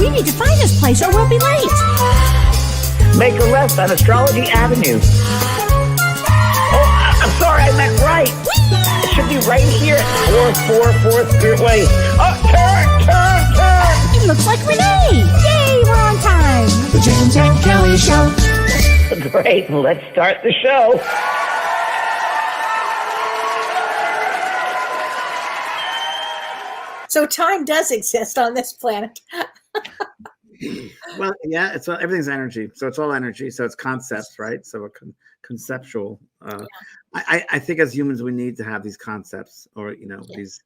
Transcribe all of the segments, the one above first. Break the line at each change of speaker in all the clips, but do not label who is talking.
We need to find this place or we'll be late.
Make a left on Astrology Avenue. Oh, I'm sorry, I meant right. It should be right here at 444 Spirit Way. Oh, turn!
It looks like Renee. Yay, we're on time.
The James and Kellee Show.
Great, let's start the show.
So time does exist on this planet.
Well, yeah, everything's energy. So it's all energy. So it's concepts, right? So conceptual. I think as humans, we need to have these concepts, or these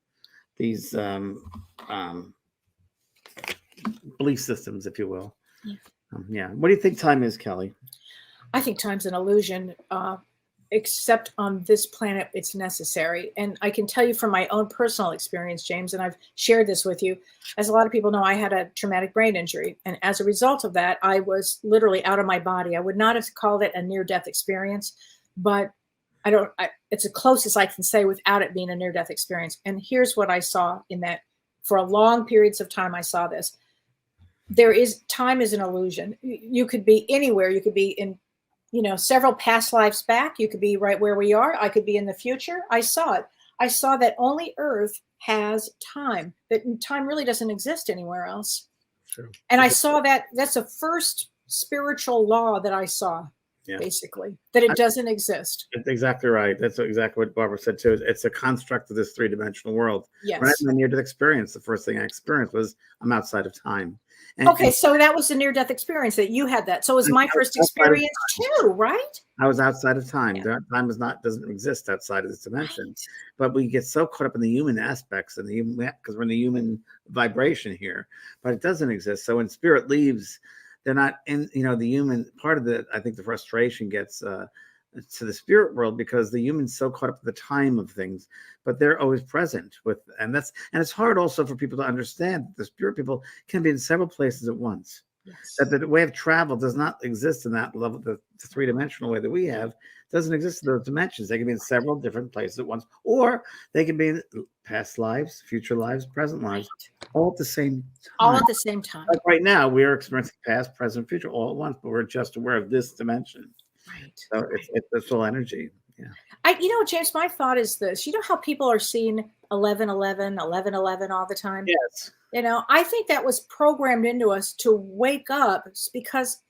belief systems, if you will. Yeah. What do you think time is, Kellee?
I think time's an illusion. Except on this planet, it's necessary. And I can tell you from my own personal experience, James, and I've shared this with you. As a lot of people know, I had a traumatic brain injury. And as a result of that, I was literally out of my body. I would not have called it a near-death experience, but it's the closest I can say without it being a near-death experience. And here's what I saw in that. For a long periods of time, I saw this. Time is an illusion. You could be anywhere. You could be in several past lives back. You could be right where we are. I could be in the future. I saw it. I saw that only Earth has time, that time really doesn't exist anywhere else.
True.
And I saw that's the first spiritual law that I saw, basically, that it doesn't exist.
That's exactly right. That's exactly what Barbara said too. It's a construct of this three-dimensional world.
Yes.
When I had my near-death experience, the first thing I experienced was I'm outside of time.
So that was the near-death experience that you had that. So it was my first experience too, right?
I was outside of time.
Yeah.
Time doesn't exist outside of this dimension. Right. But we get so caught up in the human aspects and because we're in the human vibration here, but it doesn't exist. So when spirit leaves, they're not in, the human part of I think the frustration gets to the spirit world because the human's so caught up with the time of things, but they're always present and it's hard also for people to understand the spirit people can be in several places at once. Yes. That the way of travel does not exist in that level. The three-dimensional way that we have doesn't exist in those dimensions. They can be in several different places at once, or they can be in past lives, future lives, present lives, all at the same time.
All at the same time.
Like right now, we are experiencing past, present, future all at once, but we're just aware of this dimension.
Right.
So it's all energy. Yeah.
James, my thought is this. You know how people are seeing 11-11, 11-11 all the time?
Yes.
I think that was programmed into us to wake up because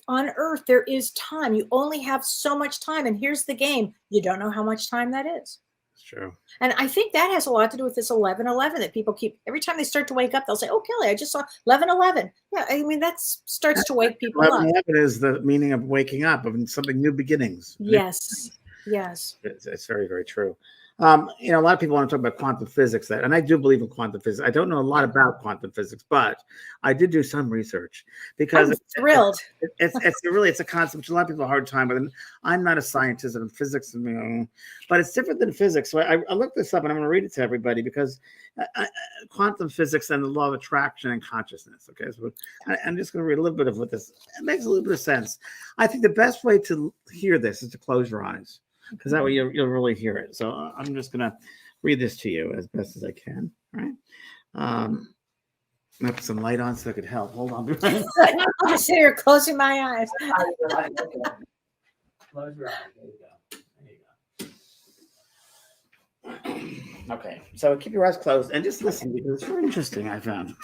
on Earth, there is time. You only have so much time. And here's the game. You don't know how much time that is.
It's true.
And I think that has a lot to do with this 11-11 that people keep. Every time they start to wake up, they'll say, oh, Kellee, I just saw 11-11. Yeah, I mean, that starts to wake people up.
11-11 is the meaning of waking up, of something new beginnings.
Yes. Yes.
It's very, very true. A lot of people want to talk about quantum physics, and I do believe in quantum physics. I don't know a lot about quantum physics, but I did do some research because
I'm thrilled.
It's a concept which a lot of people have a hard time with. And I'm not a scientist in physics, but it's different than physics. So I looked this up, and I'm going to read it to everybody because quantum physics and the law of attraction and consciousness. Okay, so I'm just going to read a little bit of what this. It makes a little bit of sense. I think the best way to hear this is to close your eyes, because that way you'll really hear it. So I'm just going to read this to you as best as I can. All right. I'm going to put some light on so it could help. Hold on.
I'm just sitting here closing my eyes.
Close your eyes. There you go. Okay. So keep your eyes closed and just listen because it's very interesting, I found.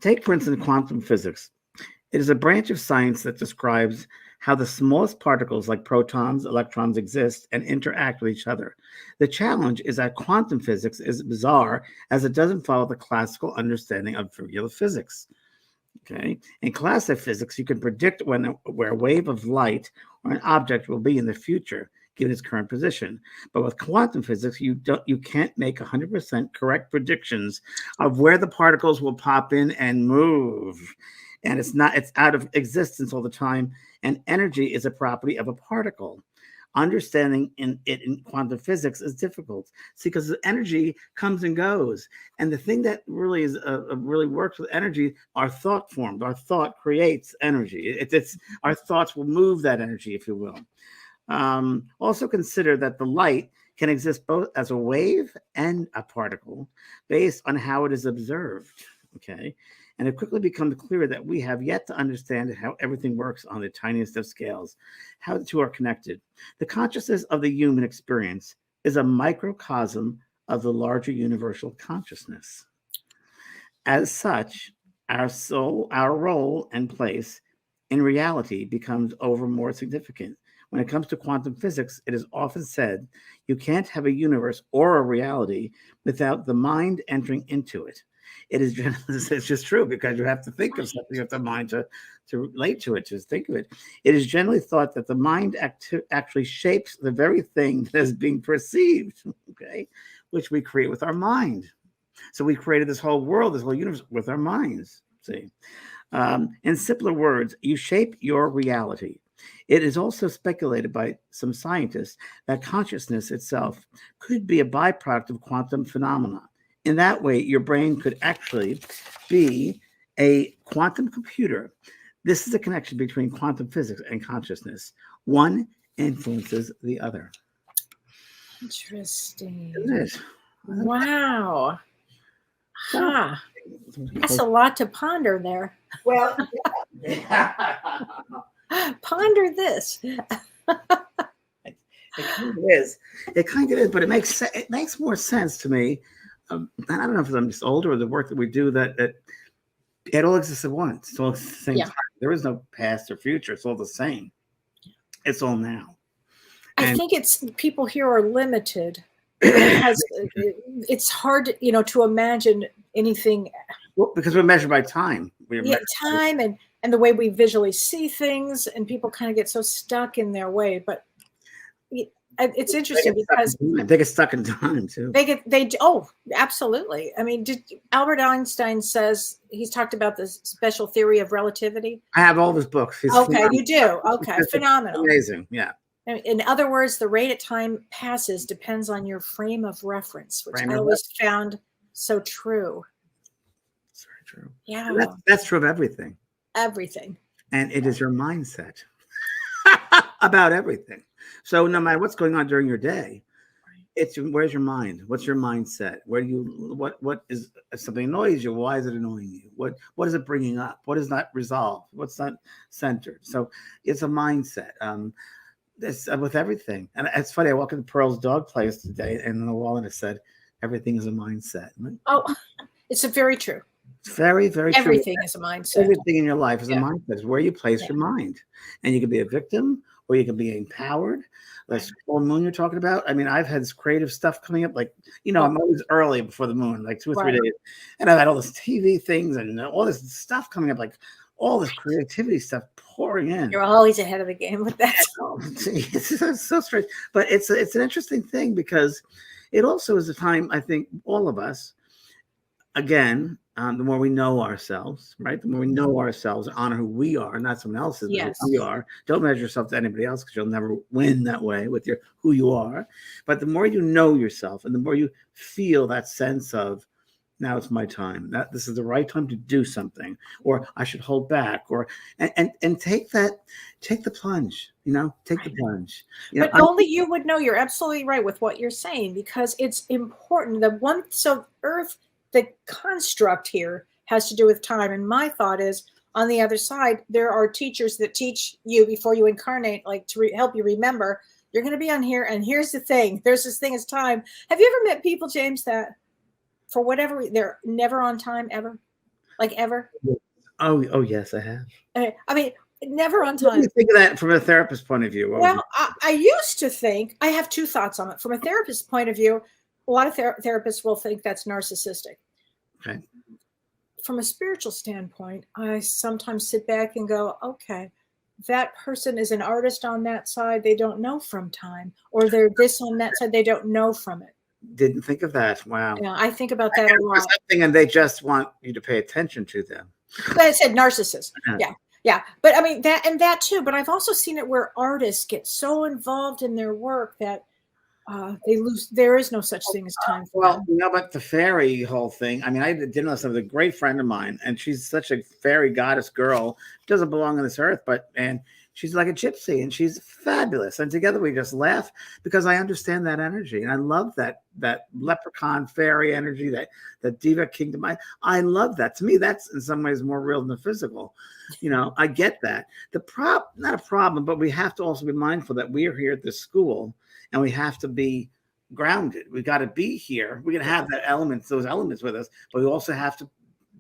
Take, for instance, quantum physics. It is a branch of science that describes how the smallest particles like protons, electrons exist and interact with each other. The challenge is that quantum physics is bizarre as it doesn't follow the classical understanding of regular physics. Okay. In classic physics, you can predict where a wave of light or an object will be in the future, given its current position. But with quantum physics, you can't make 100% correct predictions of where the particles will pop in and move. And it's out of existence all the time. And energy is a property of a particle. Understanding in quantum physics is difficult. See, because the energy comes and goes. And the thing that really is really works with energy, our thought forms. Our thought creates energy. It's our thoughts will move that energy, if you will. Also consider that the light can exist both as a wave and a particle based on how it is observed. Okay. And it quickly becomes clear that we have yet to understand how everything works on the tiniest of scales, how the two are connected. The consciousness of the human experience is a microcosm of the larger universal consciousness. As such, our soul, our role and place in reality becomes more significant. When it comes to quantum physics, it is often said you can't have a universe or a reality without the mind entering into it. It is it's just true because you have to think of something, you have the mind to relate to it, to think of it. It is generally thought that the mind actually shapes the very thing that is being perceived, okay, which we create with our mind. So we created this whole world, this whole universe with our minds. See, in simpler words, you shape your reality. It is also speculated by some scientists that consciousness itself could be a byproduct of quantum phenomena. In that way, your brain could actually be a quantum computer. This is a connection between quantum physics and consciousness. One influences the other.
Interesting.
Isn't it?
Wow. Huh. That's a lot to ponder there.
Well,
Ponder this.
It kind of is. It kind of is, but it makes more sense to me. And I don't know if I'm just older or the work that we do that it all exists at once. It's all at the same time. There is no past or future. It's all the same. It's all now.
I think it's people here are limited because it's hard, to imagine anything.
Well, because we're measured by time.
Time and the way we visually see things, and people kind of get so stuck in their way. But it's interesting because
they get stuck in time too.
Absolutely. I mean, Albert Einstein says he's talked about the special theory of relativity.
I have all his books.
You do. Okay, phenomenal.
Amazing. Yeah.
In other words, the rate at time passes depends on your frame of reference, which I always found so true.
It's very true.
Yeah.
That's true of everything.
Everything.
And it is your mindset about everything. So no matter what's going on during your day, it's where's your mind? What's your mindset? What is, if something annoys you? Why is it annoying you? What is it bringing up? What is not resolved? What's not centered? So it's a mindset. This with everything. And it's funny. I walked into Pearl's dog place today, and on the wall, and it said, "Everything is a mindset."
Oh, it's very true.
It's very, very true.
Everything is a mindset.
Everything in your life is a mindset. It's where you place your mind, and you can be a victim or you can be empowered. Like full moon you're talking about. I mean, I've had this creative stuff coming up. Like, I'm always early before the moon, like 2 or 3 days, and I've had all this TV things and all this stuff coming up, like all this creativity stuff pouring in.
You're always ahead of the game with that.
It's so strange, but it's an interesting thing because it also is a time, I think, all of us, again, the more we know ourselves, right? The more we know ourselves, honor who we are, not someone else's.
Yes.
Who we are. Don't measure yourself to anybody else because you'll never win that way with who you are. But the more you know yourself, and the more you feel that sense of, now it's my time. This is the right time to do something, or I should hold back, and take the plunge. Take the plunge.
But only you would know. You're absolutely right with what you're saying because it's important. Earth, the construct here has to do with time, and my thought is on the other side there are teachers that teach you before you incarnate, like to help you remember you're going to be on here, and here's the thing. There's this thing as time. Have you ever met people, James, that for whatever they're never on time ever, like ever?
Oh yes, I have.
I mean, never on time.
What do you think of that from a therapist point of view?
Well, I used to think, I have two thoughts on it. From a therapist point of view, a lot of therapists will think that's narcissistic.
Okay.
From a spiritual standpoint, I sometimes sit back and go, okay, that person is an artist on that side. They don't know from time, or they're this on that side. They don't know from it.
Didn't think of that. Wow.
Yeah, I think about that a lot.
And they just want you to pay attention to them.
But I said narcissist. Yeah. But I mean that too. But I've also seen it where artists get so involved in their work that they lose. There is no such thing as time for them.
But the fairy whole thing. I mean, I did know some of a great friend of mine, and she's such a fairy goddess girl. Doesn't belong on this earth, and she's like a gypsy, and she's fabulous. And together we just laugh because I understand that energy, and I love that leprechaun fairy energy, that diva kingdom. I love that. To me, that's in some ways more real than the physical. I get that. Not a problem, but we have to also be mindful that we are here at this school, and we have to be grounded. We got to be here. We can have those elements with us, but we also have to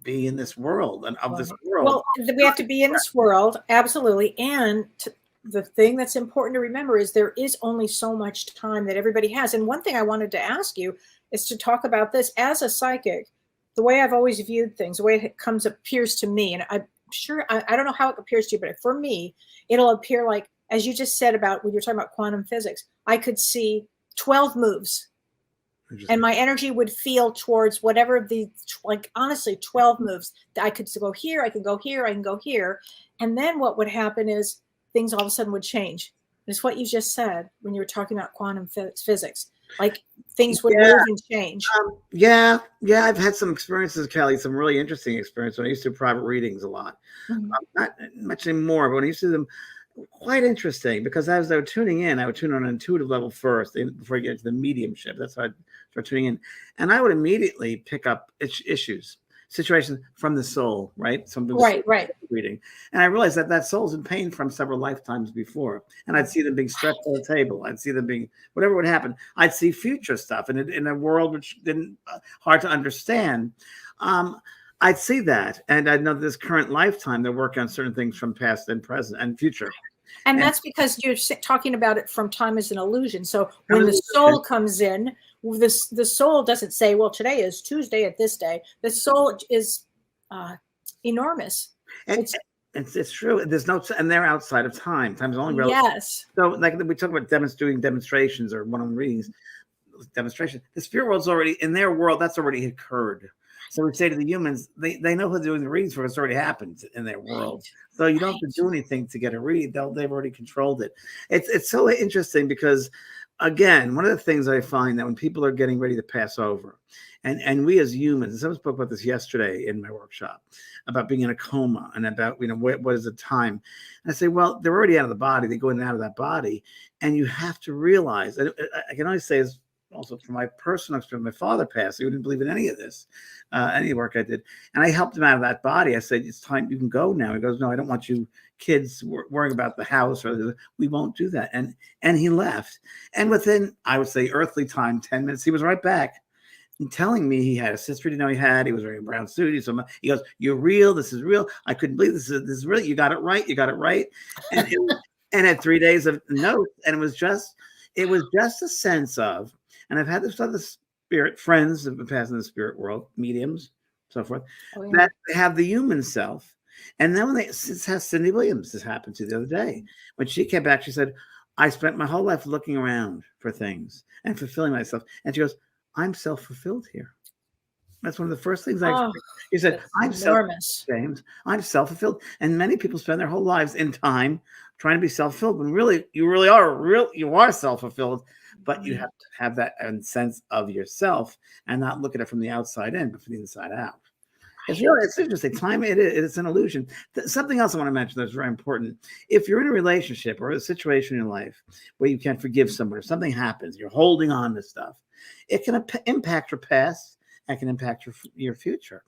be in this world and of this world.
Well, we have to be in this world, absolutely. And the thing that's important to remember is there is only so much time that everybody has. And one thing I wanted to ask you is to talk about this as a psychic, the way I've always viewed things, the way it appears to me. And I'm sure, I don't know how it appears to you, but for me, it'll appear like, as you just said about when you're talking about quantum physics, I could see 12 moves. And my energy would feel towards whatever honestly, 12 moves. I could go here, I can go here, I can go here. And then what would happen is things all of a sudden would change. It's what you just said when you were talking about quantum physics. Like things would move and change.
Yeah. I've had some experiences, Kelly, some really interesting experiences when I used to do private readings a lot. Not much anymore, but when I used to do them, quite interesting, because as they were tuning in, I would tune on an intuitive level first before you get to the mediumship. That's how I'd start tuning in. And I would immediately pick up issues, situations from the soul, right?
Right.
Reading. And I realized that soul's in pain from several lifetimes before. And I'd see them being stretched on the table. I'd see them being, whatever would happen. I'd see future stuff in a world which didn't, hard to understand. I'd see that. And I'd know this current lifetime, they're working on certain things from past and present and future.
And that's because you're talking about it from time as an illusion. So when the soul comes in, the soul doesn't say, well, today is Tuesday at this day. The soul is enormous.
It's true. There's no, and they're outside of time. Time's only relative.
Yes.
So like we talk about doing demonstrations or one-on-one readings, demonstration. The spirit world's already, in their world, that's already occurred. So we say to the humans, they know who's doing the readings for. It's already happened in their world. So you don't have to do anything to get a read. They've already controlled it. It's so interesting because, again, one of the things I find that when people are getting ready to pass over, and we as humans, and someone spoke about this yesterday in my workshop, about being in a coma and about, what is the time? And I say, well, they're already out of the body. They go in and out of that body. And you have to realize, and I can only say is also from my personal experience, my father passed. He wouldn't believe in any of this, any work I did. And I helped him out of that body. I said, it's time, you can go now. He goes, no, I don't want you kids worrying about the house, or we won't do that. And he left. And within, I would say, earthly time, 10 minutes, he was right back and telling me he had a sister he didn't know he had. He was wearing a brown suit. He goes, you're real. This is real. I couldn't believe this is real. You got it right. You got it right. And and had 3 days of notes. And it was just a sense of, and I've had this other spirit friends that have been passing in the spirit world, mediums, so forth, that have the human self. And then this has Cindy Williams, this happened to the other day. When she came back, she said, I spent my whole life looking around for things and fulfilling myself. And she goes, I'm self-fulfilled here. That's one of the first things I experienced. He said, I'm James, I'm self-fulfilled. And many people spend their whole lives in time trying to be self-fulfilled, when really, you are self-fulfilled. But you have to have that sense of yourself and not look at it from the outside in, but from the inside out. It's interesting. Time, it's an illusion. Something else I want to mention that's very important. If you're in a relationship or a situation in life where you can't forgive someone, or something happens, you're holding on to stuff, it can impact your past and can impact your future.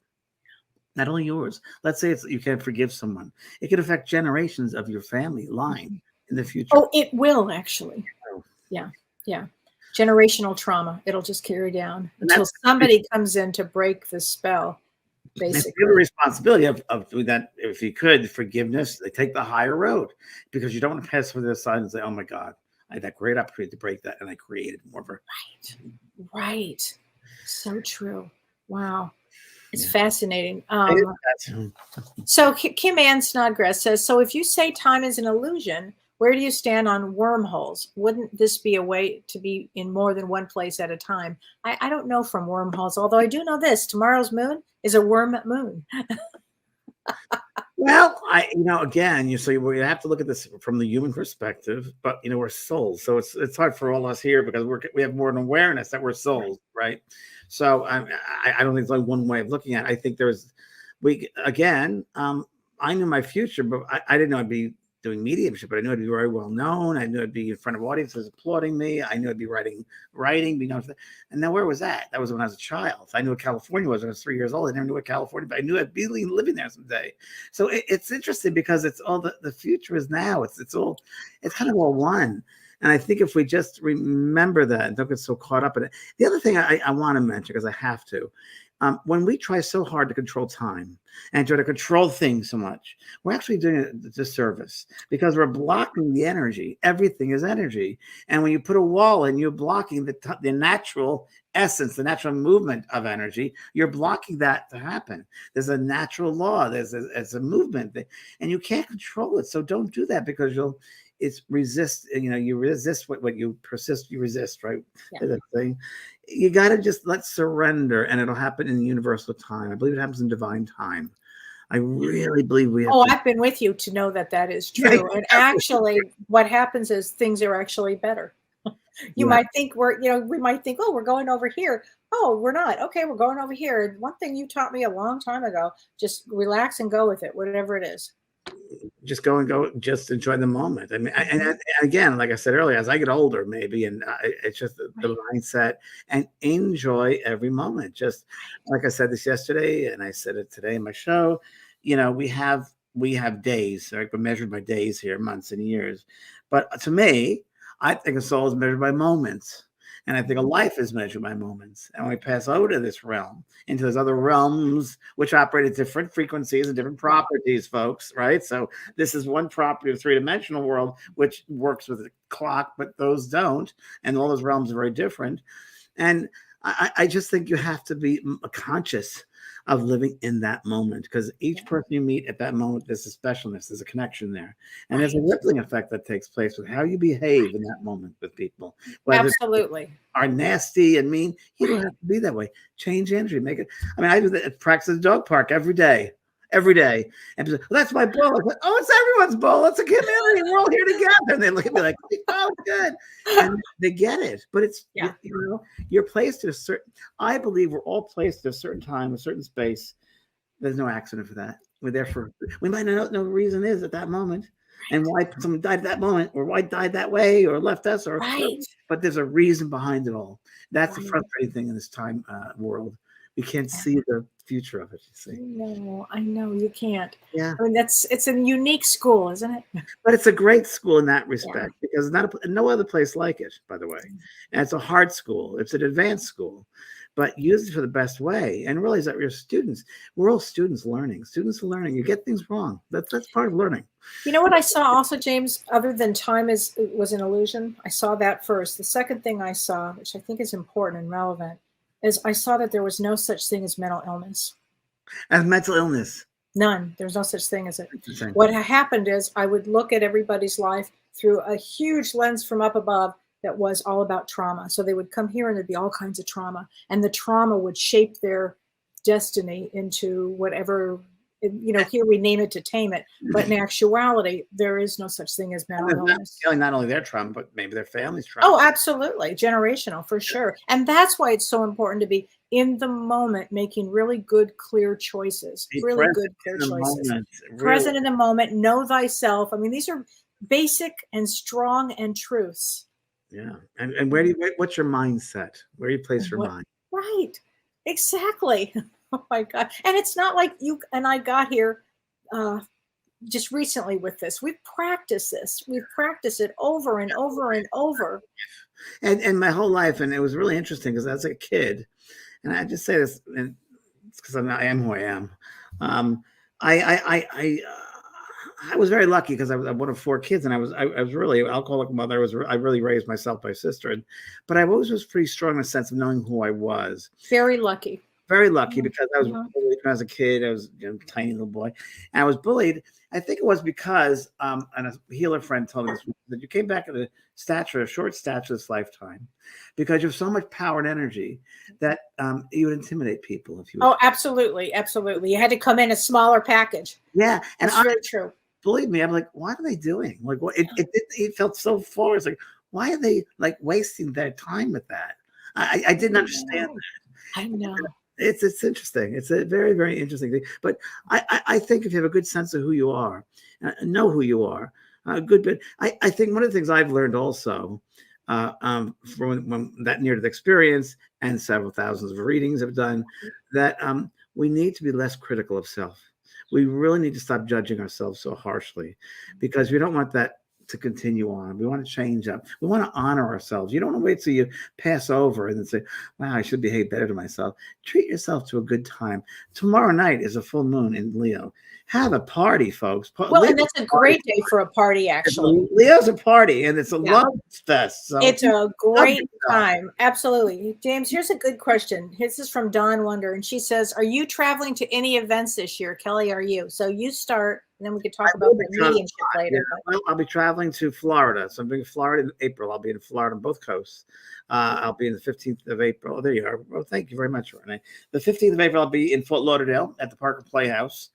Not only yours. Let's say you can't forgive someone. It can affect generations of your family line in the future.
Oh, it will actually. Yeah. Generational trauma. It'll just carry down until somebody comes in to break the spell, basically.
You have a responsibility of doing that. If you could, forgiveness, they take the higher road, because you don't want to pass for the side and say, oh my God, I had that great opportunity to break that, and I created more of a...
Right. So true. Wow. It's fascinating. So Kim Ann Snodgrass says, so if you say time is an illusion, where do you stand on wormholes? Wouldn't this be a way to be in more than one place at a time? I don't know from wormholes, although I do know this. Tomorrow's moon is a worm moon.
Well, again, so we have to look at this from the human perspective, but we're souls, so it's hard for all us here because we have more an awareness that we're souls, right? So I don't think there's only one way of looking at it. I think I knew my future, but I didn't know I'd be doing mediumship, but I knew I'd be very well known. I knew I'd be in front of audiences applauding me. I knew I'd be writing, being known for that. And now where was that? That was when I was a child. I knew what California was when I was 3 years old. I never knew what California, but I knew I'd be living there someday. So it's interesting because it's all the future is now. It's kind of all one. And I think if we just remember that and don't get so caught up in it. The other thing I want to mention, because I have to, when we try so hard to control time and try to control things so much, we're actually doing a disservice because we're blocking the energy. Everything is energy. And when you put a wall in, you're blocking the natural essence, the natural movement of energy. You're blocking that to happen. There's a natural law. There's a movement, and you can't control it. So don't do that because it's resist, you resist what you persist, you resist, right?
Yeah.
That thing. You got to just let surrender, and it'll happen in universal time. I believe it happens in divine time. I really believe we have
I've been with you to know that is true.
Yeah,
and actually, what happens is things are actually better. You might think we might think, oh, we're going over here. Oh, we're not. Okay, we're going over here. And one thing you taught me a long time ago, just relax and go with it, whatever it is.
Just go, just enjoy the moment. I mean, and again, like I said earlier, as I get older, maybe, and it's just the mindset and enjoy every moment. Just like I said this yesterday, and I said it today in my show, we have days, right? We're measured by days here, months and years. But to me, I think a soul is measured by moments. And I think a life is measured by moments. And when we pass over to this realm, into those other realms, which operate at different frequencies and different properties, folks, right? So this is one property of the three-dimensional world, which works with a clock, but those don't. And all those realms are very different. And I just think you have to be conscious of living in that moment, because each person you meet at that moment, there's a specialness, there's a connection there, and there's a rippling effect that takes place with how you behave in that moment with people. Whether
Absolutely.
are nasty and mean, you don't have to be that way. Change energy, make it. I mean, I do that, practice at the dog park every day. And people say, well, that's my bull. I said, oh, it's everyone's bull. It's a community. We're all here together. And they look at me like, oh, good. And they get it. But it's, you're placed at a certain, I believe we're all placed at a certain time, a certain space. There's no accident for that. We're there we might not know the reason is at that moment and why someone died at that moment or why died that way or left us but there's a reason behind it all. That's the frustrating thing in this time world. We can't see the future of it, you see.
I know you can't.
Yeah.
I mean, it's a unique school, isn't it?
But it's a great school in that respect because no other place like it, by the way. And it's a hard school. It's an advanced school, but use it for the best way and realize that we're students. We're all students learning. Students are learning. You get things wrong. That's part of learning.
You know what I saw also, James, other than time was an illusion? I saw that first. The second thing I saw, which I think is important and relevant, is I saw that there was no such thing as mental illness.
As mental illness?
None. There's no such thing as it. What happened is I would look at everybody's life through a huge lens from up above that was all about trauma. So they would come here and there'd be all kinds of trauma. And the trauma would shape their destiny into whatever, here we name it to tame it. But in actuality, there is no such thing as mental illness.
Not only their trauma, but maybe their family's trauma.
Oh, absolutely. Generational, for sure. And that's why it's so important to be in the moment, making really good, clear choices. Present in the moment, know thyself. I mean, these are basic and strong and truths.
Yeah. And what's your mindset? Where do you place your mind?
Right. Exactly. Oh my God. And it's not like you and I got here just recently with this. We've practiced this. We've practiced it over and over and over.
And my whole life. And it was really interesting because as a kid, and I just say this because I am who I am. I was very lucky because I was one of 4 kids, and I was really an alcoholic mother. I really raised myself by sister, but I always was pretty strong in a sense of knowing who I was.
Very lucky.
Very lucky because I was bullied when I was a kid. I was a tiny little boy, and I was bullied. I think it was because and a healer friend told me that you came back at a short stature this lifetime because you have so much power and energy that you would intimidate people if you.
Oh, absolutely, absolutely. You had to come in a smaller package.
Yeah, and
that's very true.
Bullied me. I'm like, what are they doing? Like, what? It felt so forward. It's like, why are they like wasting their time with that? I didn't understand that.
I know.
It's interesting. It's a very, very interesting thing. But I think if you have a good sense of who you are, know who you are, a good bit. I think one of the things I've learned also from when that near-death experience and several thousands of readings have done, that we need to be less critical of self. We really need to stop judging ourselves so harshly, because we don't want that to continue on. We want to change up. We want to honor ourselves. You don't want to wait till you pass over and then say, wow, I should behave better to myself. Treat yourself to a good time. Tomorrow night is a full moon in Leo. Have a party, folks.
Well, and that's a great day for a party, actually.
Leo's a party, and it's a love fest. So
it's a great time. Absolutely. James, here's a good question. This is from Dawn Wonder, and she says, are you traveling to any events this year? Kellee, are you? So you start, and then we could talk about the mediumship later.
Yeah. Well, I'll be traveling to Florida. So I'm being in Florida in April. I'll be in Florida on both coasts. I'll be in the 15th of April. Oh, there you are. Well, thank you very much, Renee. The 15th of April, I'll be in Fort Lauderdale at the Parker Playhouse.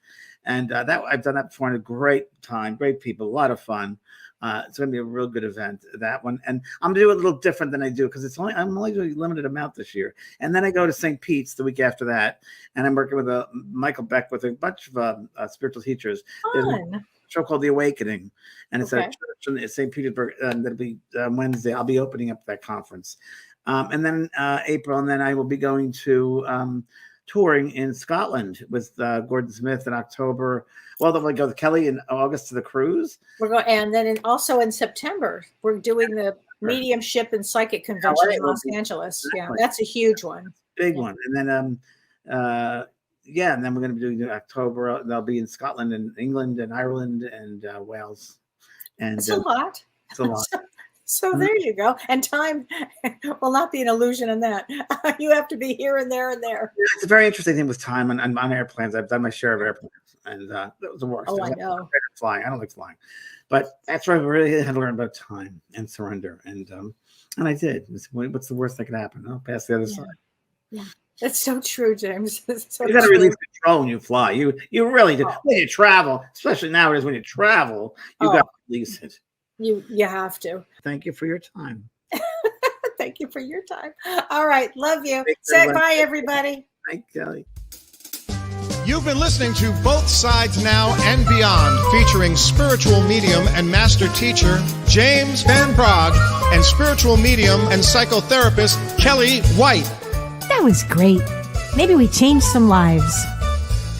And that I've done that before, and a great time, great people, a lot of fun. It's going to be a real good event, that one. And I'm going to do it a little different than I do, because I'm only doing a limited amount this year. And then I go to St. Pete's the week after that, and I'm working with Michael Beck with a bunch of spiritual teachers. There's a show called The Awakening, and it's at a church in St. Petersburg, and that'll be Wednesday. I'll be opening up that conference. And then April, and then I will be going to touring in Scotland with Gordon Smith in October. Well, then we'll go to Kellee in August to the cruise.
We're going, and then also in September, we're doing the mediumship and psychic convention in Los Angeles. Yeah, that's a huge one.
Big one. And then, and then we're going to be doing October. They'll be in Scotland and England and Ireland and Wales. And
it's a lot.
It's a lot.
So there you go. And time will not be an illusion in that. You have to be here and there and there.
It's a very interesting thing with time on airplanes. I've done my share of airplanes, and that was the worst.
Oh, I know.
Flying. I don't like flying. But that's where I really had to learn about time and surrender. And I did. What's the worst that could happen? I'll pass the other side.
Yeah. That's so true, James. So
you got to release control when you fly. You really do. When you travel, especially nowadays when you travel, you got to release it.
You have to.
Thank you for your time.
Thank you for your time. All right. Love you. Say bye, everybody.
Thank you, Kellee.
You've been listening to Both Sides Now and Beyond, featuring spiritual medium and master teacher James Van Praagh and spiritual medium and psychotherapist Kellee White.
That was great. Maybe we changed some lives.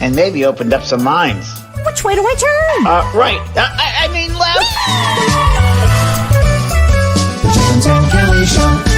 And maybe opened up some minds.
Which way do I turn?
Right. I mean left.
The James and Kellee Show.